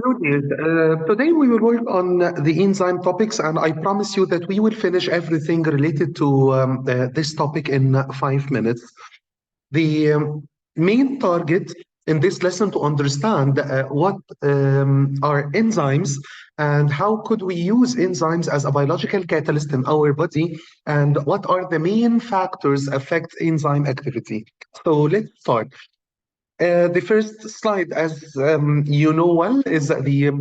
Noted. Today we will work on the enzyme topics, and I promise you that we will finish everything related to this topic in 5 minutes. The main target in this lesson to understand what are enzymes and how could we use enzymes as a biological catalyst in our body, and what are the main factors affect enzyme activity. So let's start. The first slide, as you know well, is the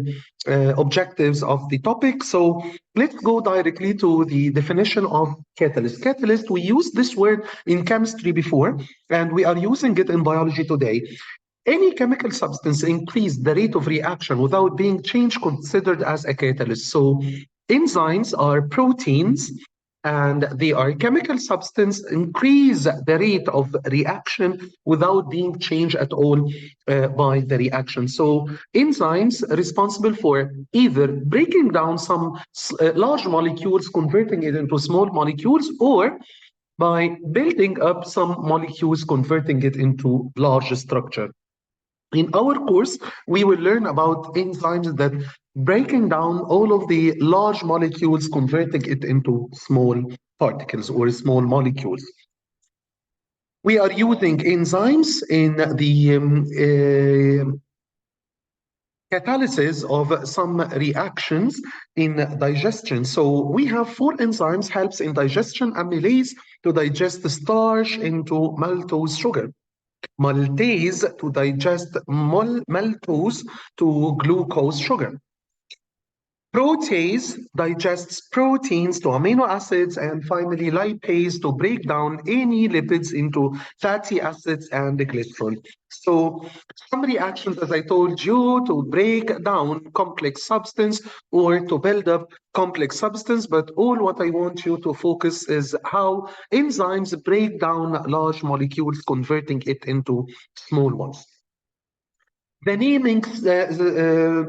objectives of the topic. So let's go directly to the definition of catalyst. Catalyst, we used this word in chemistry before, and we are using it in biology today. Any chemical substance increase the rate of reaction without being changed considered as a catalyst. So enzymes are proteins and they are chemical substance increase the rate of reaction without being changed at all by the reaction. So enzymes responsible for either breaking down some large molecules, converting it into small molecules, or by building up some molecules, converting it into large structure. In our course, we will learn about enzymes that breaking down all of the large molecules, converting it into small particles or small molecules. We are using enzymes in the catalysis of some reactions in digestion. So we have four enzymes helps in digestion: amylase to digest the starch into maltose sugar, maltase to digest maltose to glucose sugar. Protease digests proteins to amino acids, and finally lipase to break down any lipids into fatty acids and glycerol. So some reactions, as I told you, to break down complex substance or to build up complex substance, but all what I want you to focus is how enzymes break down large molecules, converting it into small ones. The naming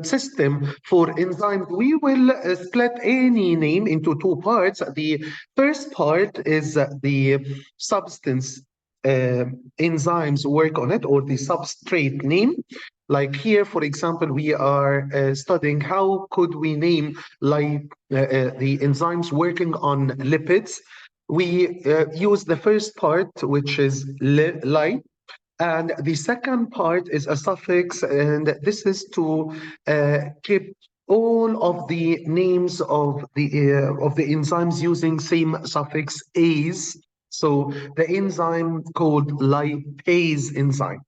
system for enzymes, we will split any name into two parts. The first part is the substance enzymes work on it, or the substrate name. Like here, for example, we are studying how could we name like the enzymes working on lipids. We use the first part, which is li, and the second part is a suffix, and this is to keep all of the names of the enzymes using same suffix "ase." So the enzyme called lipase enzyme,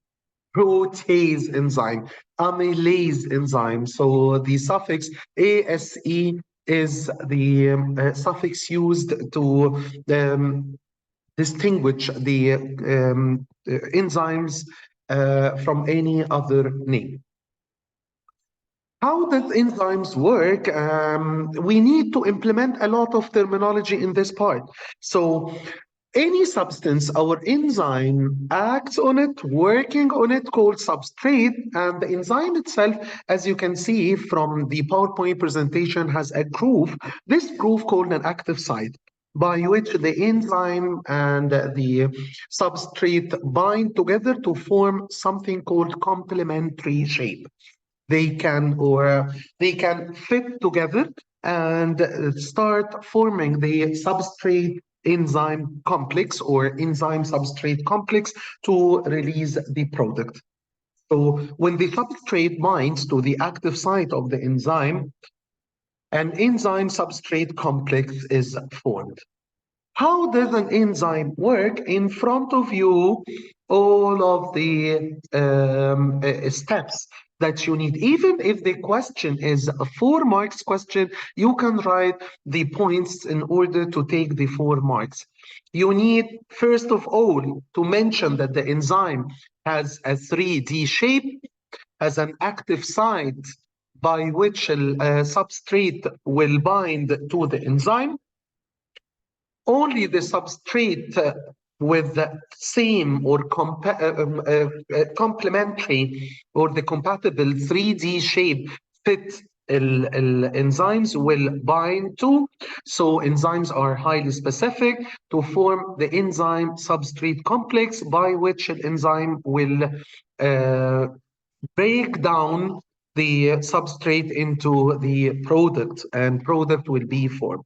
protease enzyme, amylase enzyme. So the suffix ase is the suffix used to distinguish the enzymes from any other name. How does enzymes work? We need to implement a lot of terminology in this part. So any substance, our enzyme acts on it, working on it, called substrate, and the enzyme itself, as you can see from the PowerPoint presentation, has a groove. This groove called an active site, by which the enzyme and the substrate bind together to form something called complementary shape. They can fit together and start forming the substrate enzyme complex or enzyme substrate complex to release the product. So when the substrate binds to the active site of the enzyme, an enzyme substrate complex is formed. How does an enzyme work? In front of you, all of the steps that you need. Even if the question is a 4 marks question, you can write the points in order to take the 4 marks. You need, first of all, to mention that the enzyme has a 3D shape, has an active site by which a substrate will bind to the enzyme. Only the substrate with the same or complementary or the compatible 3D shape fit enzymes will bind to. So enzymes are highly specific to form the enzyme substrate complex by which an enzyme will break down the substrate into the product, and product will be formed.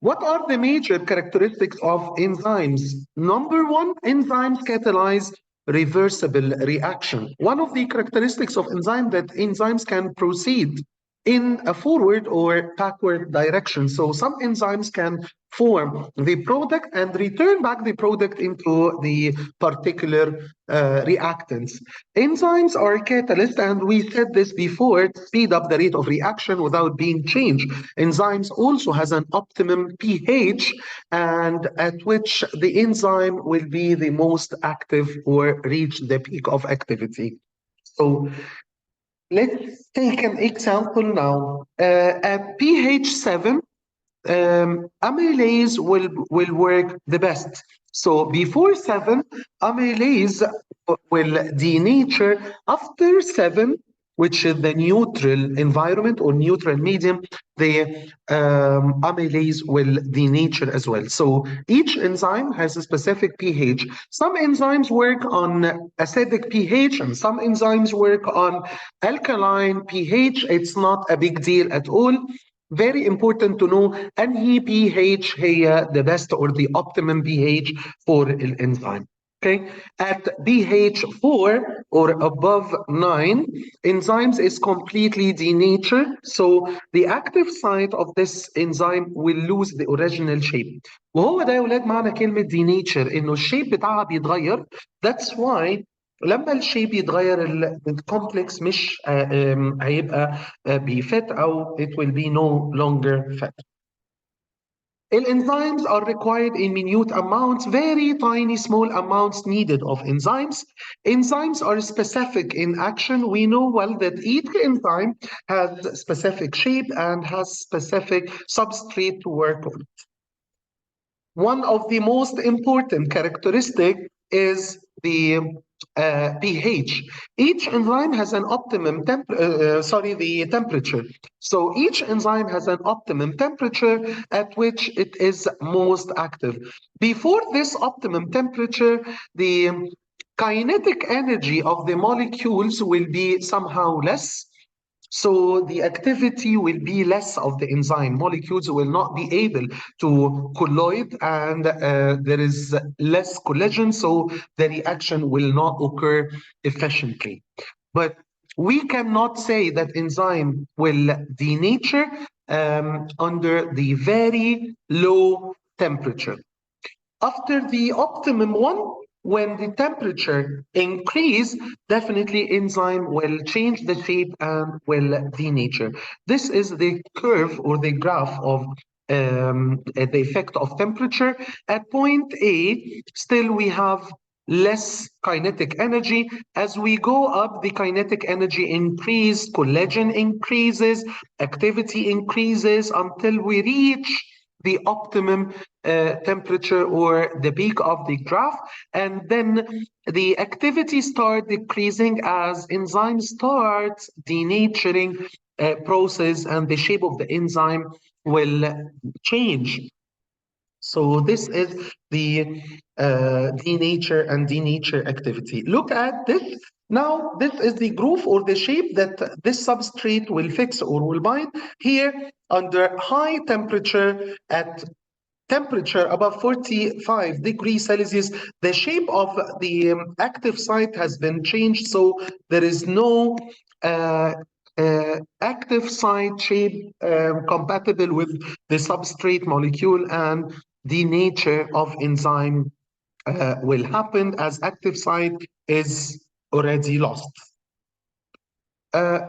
What are the major characteristics of enzymes? Number one, enzymes catalyze reversible reaction. One of the characteristics of enzyme that enzymes can proceed in a forward or backward direction. So some enzymes can form the product and return back the product into the particular reactants. Enzymes are catalysts, and we said this before, speed up the rate of reaction without being changed. Enzymes also has an optimum pH, and at which the enzyme will be the most active or reach the peak of activity. So let's take an example now. At pH 7, amylase will work the best. So before 7, amylase will denature. After 7, which is the neutral environment or neutral medium, the amylase will denature as well. So each enzyme has a specific pH. Some enzymes work on acidic pH and some enzymes work on alkaline pH. It's not a big deal at all. Very important to know أنهي pH هي the best or the optimum pH for الانزيم. Okay, at pH 4 or above 9, enzymes is completely denatured, so the active site of this enzyme will lose the original shape. وهو ده يا ولاد معنى كلمة denature، إنه الشيب بتاعها بيتغير. That's why لما الشيب يتغير الكومبلكس مش هيبقى بيفت او it will be no longer fit. Enzymes are required in minute amounts, very tiny small amounts needed of enzymes. Enzymes are specific in action. We know well that each enzyme has specific shape and has specific substrate to work on. One of the most important characteristic is the pH. Each enzyme has an optimum the temperature. So each enzyme has an optimum temperature at which it is most active. Before this optimum temperature, the kinetic energy of the molecules will be somehow less. So the activity will be less of the enzyme. Molecules will not be able to colloid, and there is less collision, so the reaction will not occur efficiently. But we cannot say that enzyme will denature under the very low temperature. After the optimum one, when the temperature increase, definitely enzyme will change the shape and will denature. This is the curve or the graph of the effect of temperature. At point A, still we have less kinetic energy. As we go up, the kinetic energy increases, collagen increases, activity increases until we reach the optimum temperature or the peak of the graph, and then the activity starts decreasing as enzyme starts denaturing process, and the shape of the enzyme will change. So this is the denature and denature activity. Look at this. Now, this is the groove or the shape that this substrate will fix or will bind. Here, under high temperature, at temperature above 45 degrees Celsius, the shape of the active site has been changed, so there is no active site shape compatible with the substrate molecule, and the nature of enzyme will happen as active site is already lost.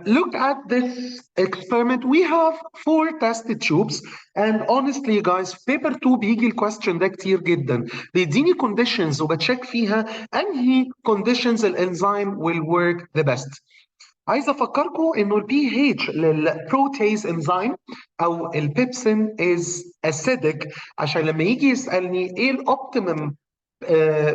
Look at this experiment. We have 4 test tubes, and honestly guys paper 2 بيجي الكويستشن ده كتير جدا، بيديني conditions وبتشيك فيها انهي conditions الانزيم will work the best. عايز افكركم انه البي اتش للبروتيز انزيم او البيبسين is acidic، عشان لما يجي يسالني ايه الاوبتيمم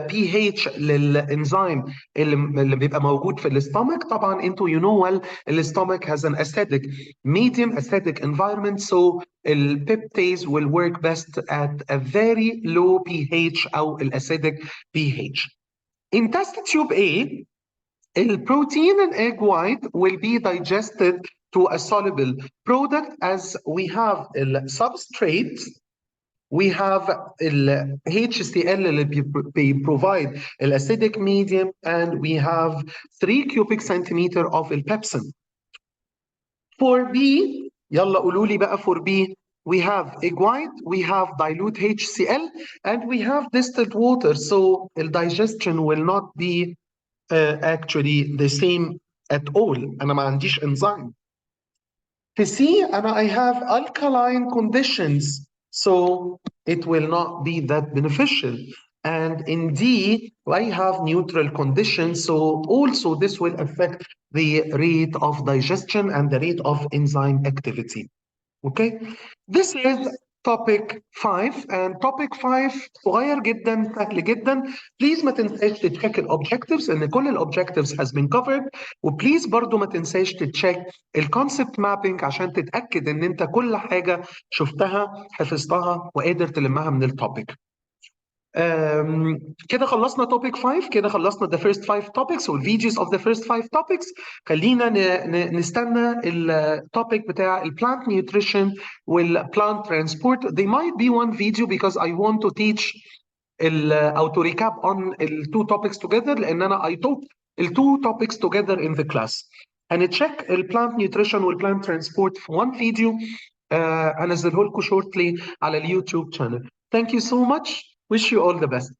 بي اتش للانزيم اللي بيبقى موجود في الاستومك. طبعا انتوا you know well الاستومك has an acidic medium, acidic environment, so البيبتيز will work best at a very low pH او acidic pH. In test tube A, البروتين in egg white will be digested to a soluble product as we have the substrate, we have the HCl اللي provide the acidic medium, and we have 3 cubic centimeter of the pepsin. For B, يلا قولوا لي بقى for B, we have egg white, we have dilute HCl, and we have distilled water. So the digestion will not be actually the same at all. أنا ما عنديش enzyme. في C أنا I have alkaline conditions, so it will not be that beneficial. And in D, I have neutral conditions, so also this will affect the rate of digestion and the rate of enzyme activity. Okay, this is topic 5, and topic 5 صغير جدا سهل جدا. Please ما تنساش تتشيك الاوبجكتيفز ان كل الاوبجكتيفز has been covered، وبليز برضو ما تنساش تتشيك الكونسبت مابينج عشان تتاكد ان انت كل حاجه شفتها حفظتها وقادر تلمها من التوبيك. كده خلصنا topic 5، كده خلصنا the first 5 topics والفيديوز of the first 5 topics. خلينا نستنى التوبيك بتاع plant nutrition plant transport. There might be one video because I want to teach أو to recap on two topics together لأن أنا I taught two topics together in the class. هنتشيك plant nutrition plant transport في one video هنزله لكم shortly على اليوتيوب channel. Thank you so much. Wish you all the best.